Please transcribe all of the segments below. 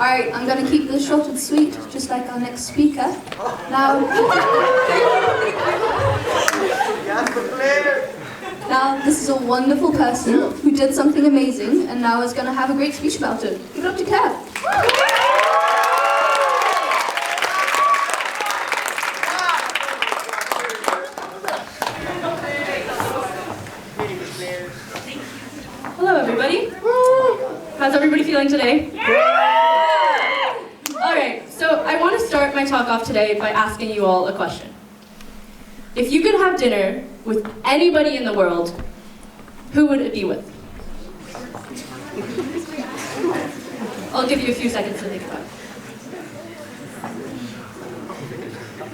Alright, I'm going to keep this short and sweet, just like our next speaker. Now, this is a wonderful person who did something amazing and now is going to have a great speech about it. Give it up to Kat. Hello, everybody. How's everybody feeling today? Alright, so I want to start my talk off today by asking you all a question. If you could have dinner with anybody in the world, who would it be with? I'll give you a few seconds to think about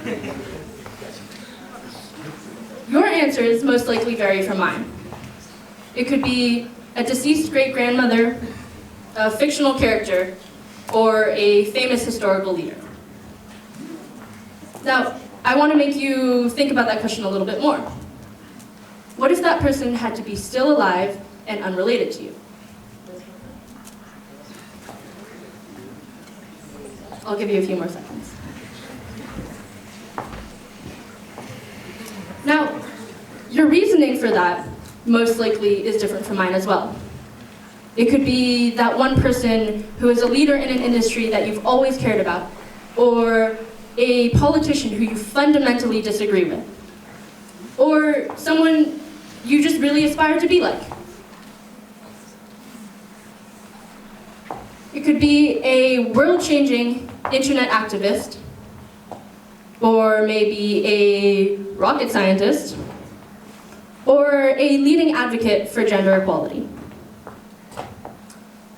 it. Your answers most likely vary from mine. It could be a deceased great-grandmother, a fictional character, or a famous historical leader. Now, I want to make you think about that question a little bit more. What if that person had to be still alive and unrelated to you? I'll give you a few more seconds. Now, your reasoning for that most likely is different from mine as well. It could be that one person who is a leader in an industry that you've always cared about, or a politician who you fundamentally disagree with, or someone you just really aspire to be like. It could be a world-changing internet activist, or maybe a rocket scientist, or a leading advocate for gender equality.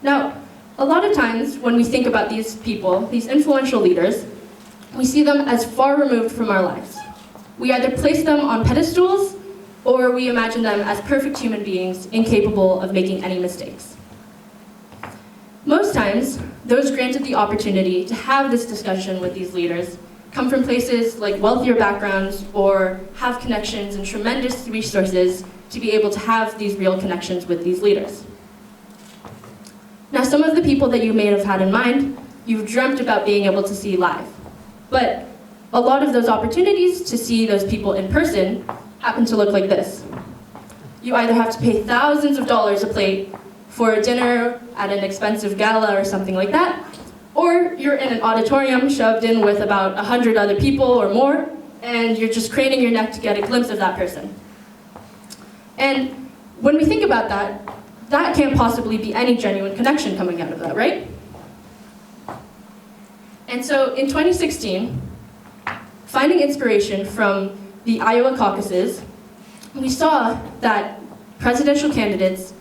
Now, a lot of times when we think about these people, these influential leaders, we see them as far removed from our lives. We either place them on pedestals, or we imagine them as perfect human beings incapable of making any mistakes. Most times, those granted the opportunity to have this discussion with these leaders come from places like wealthier backgrounds or have connections and tremendous resources to be able to have these real connections with these leaders. Now, some of the people that you may have had in mind, you've dreamt about being able to see live. But a lot of those opportunities to see those people in person happen to look like this. You either have to pay thousands of dollars a plate for a dinner at an expensive gala or something like that, or you're in an auditorium shoved in with about 100 other people or more, and you're just craning your neck to get a glimpse of that person. And when we think about that, that can't possibly be any genuine connection coming out of that, right? And so in 2016, finding inspiration from the Iowa caucuses, we saw that presidential candidates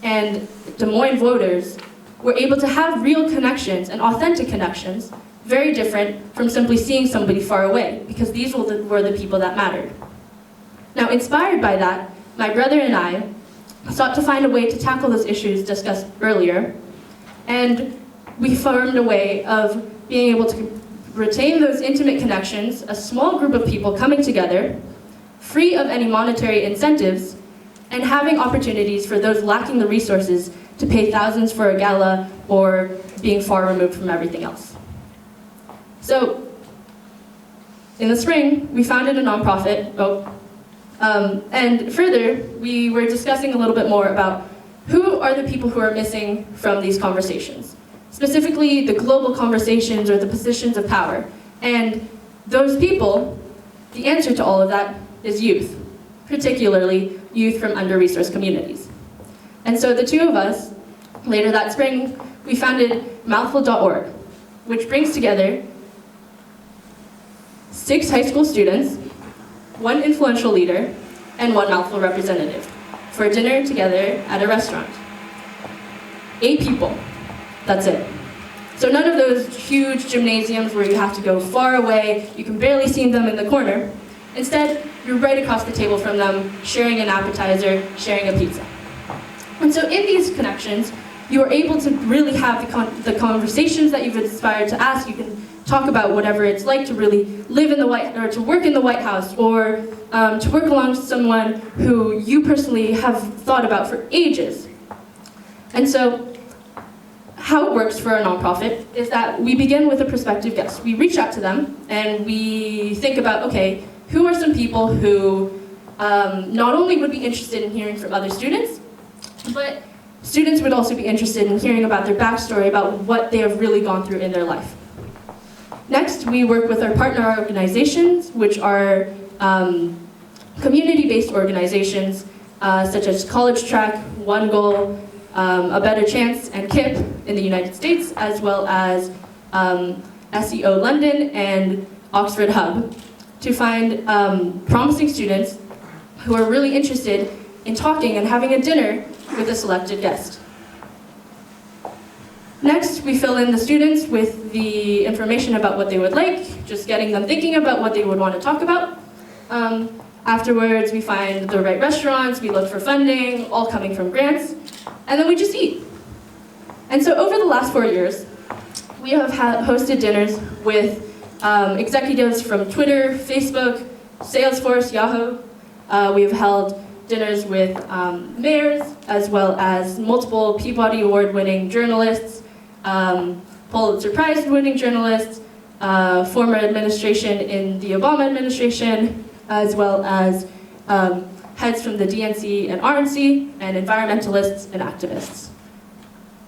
and Des Moines voters were able to have real connections and authentic connections, very different from simply seeing somebody far away, because these were the people that mattered. Now, inspired by that, my brother and I sought to find a way to tackle those issues discussed earlier, and we formed a way of being able to retain those intimate connections, a small group of people coming together, free of any monetary incentives, and having opportunities for those lacking the resources to pay thousands for a gala or being far removed from everything else. So, in the spring, we founded a nonprofit, and further, we were discussing a little bit more about who are the people who are missing from these conversations, specifically the global conversations or the positions of power. And those people, the answer to all of that is youth, particularly youth from under-resourced communities. And so the two of us, later that spring, we founded Mouthful.org, which brings together 6 high school students, 1 influential leader, and 1 Mouthful representative for dinner together at a restaurant. 8 people, that's it. So none of those huge gymnasiums where you have to go far away, you can barely see them in the corner. Instead, you're right across the table from them, sharing an appetizer, sharing a pizza. And so in these connections, you are able to really have the conversations that you've aspired to ask. You can talk about whatever it's like to really live in the or to work in the White House, or to work alongside someone who you personally have thought about for ages. And so how it works for a nonprofit is that we begin with a prospective guest. We reach out to them and we think about, okay, who are some people who not only would be interested in hearing from other students, but students would also be interested in hearing about their backstory, about what they have really gone through in their life. Next, we work with our partner organizations, which are community-based organizations such as College Track, One Goal, A Better Chance, and KIP in the United States, as well as SEO London and Oxford Hub, to find promising students who are really interested in talking and having a dinner with a selected guest. Next, we fill in the students with the information about what they would like, just getting them thinking about what they would want to talk about. Afterwards, we find the right restaurants, we look for funding, all coming from grants, and then we just eat. And so over the last 4 years, we have hosted dinners with executives from Twitter, Facebook, Salesforce, Yahoo. We have held dinners with mayors, as well as multiple Peabody Award-winning journalists, Pulitzer Prize-winning journalists, former administration in the Obama administration, as well as heads from the DNC and RNC, and environmentalists and activists.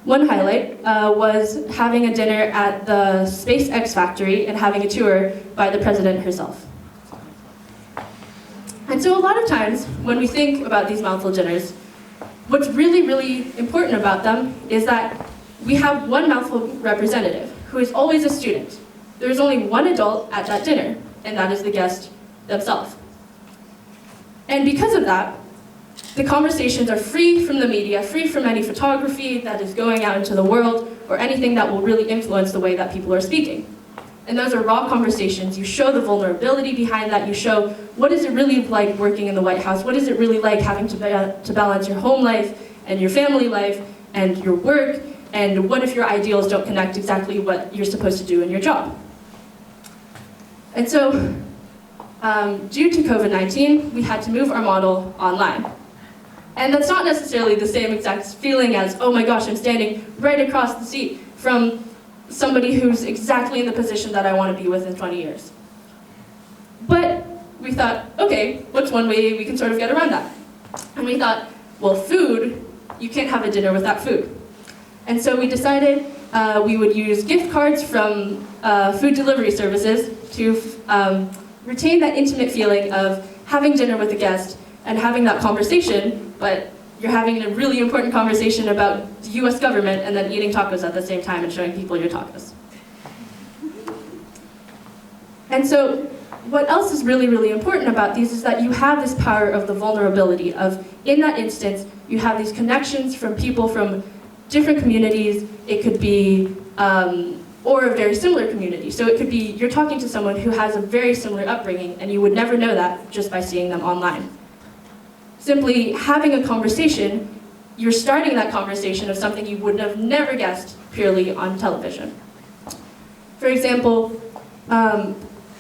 One highlight was having a dinner at the SpaceX factory and having a tour by the president herself. And so a lot of times, when we think about these mouthful dinners, what's really, really important about them is that we have one mouthful representative who is always a student. There is only one adult at that dinner, and that is the guest themselves. And because of that, the conversations are free from the media, free from any photography that is going out into the world, or anything that will really influence the way that people are speaking. And those are raw conversations. You show the vulnerability behind that. You show what is it really like working in the White House? What is it really like having to balance your home life and your family life and your work? And what if your ideals don't connect exactly what you're supposed to do in your job? And so, due to COVID-19, we had to move our model online. And that's not necessarily the same exact feeling as, oh my gosh, I'm standing right across the seat from somebody who's exactly in the position that I want to be with in 20 years. But we thought, okay, what's one way we can sort of get around that? And we thought, well, food, you can't have a dinner without food. And so we decided we would use gift cards from food delivery services to retain that intimate feeling of having dinner with a guest and having that conversation, but you're having a really important conversation about the US government and then eating tacos at the same time and showing people your tacos. And so what else is really, really important about these is that you have this power of the vulnerability of, in that instance, you have these connections from people from different communities. It could be, or a very similar community. So it could be, you're talking to someone who has a very similar upbringing and you would never know that just by seeing them online. Simply having a conversation, you're starting that conversation of something you would have never guessed purely on television. For example,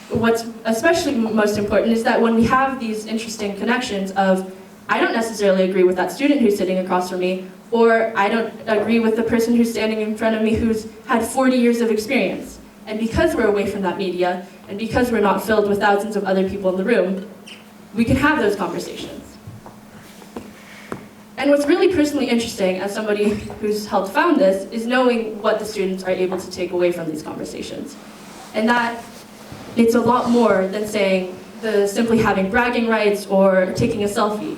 what's especially most important is that when we have these interesting connections of, I don't necessarily agree with that student who's sitting across from me, or I don't agree with the person who's standing in front of me who's had 40 years of experience. And because we're away from that media, and because we're not filled with thousands of other people in the room, we can have those conversations. And what's really personally interesting as somebody who's helped found this is knowing what the students are able to take away from these conversations. And that it's a lot more than saying simply having bragging rights or taking a selfie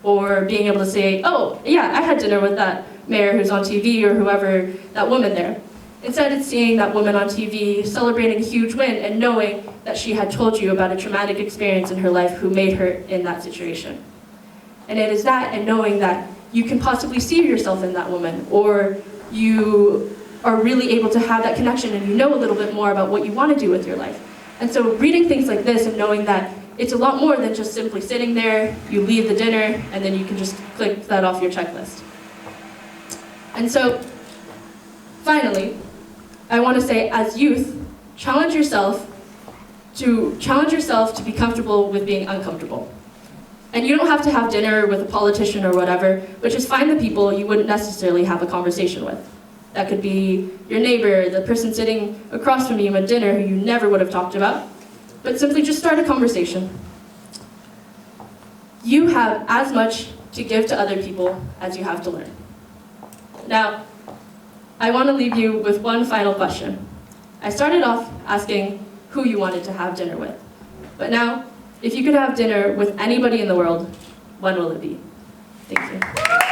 or being able to say, oh, yeah, I had dinner with that mayor who's on TV or whoever, that woman there. Instead, it's seeing that woman on TV celebrating a huge win and knowing that she had told you about a traumatic experience in her life who made her in that situation. And it is that and knowing that you can possibly see yourself in that woman, or you are really able to have that connection and you know a little bit more about what you want to do with your life. And so reading things like this and knowing that it's a lot more than just simply sitting there, you leave the dinner, and then you can just click that off your checklist. And so, finally, I want to say, as youth, challenge yourself to be comfortable with being uncomfortable. And you don't have to have dinner with a politician or whatever, but just find the people you wouldn't necessarily have a conversation with. That could be your neighbor, the person sitting across from you at dinner who you never would have talked about. But simply just start a conversation. You have as much to give to other people as you have to learn. Now, I want to leave you with one final question. I started off asking who you wanted to have dinner with. But now, if you could have dinner with anybody in the world, when will it be? Thank you.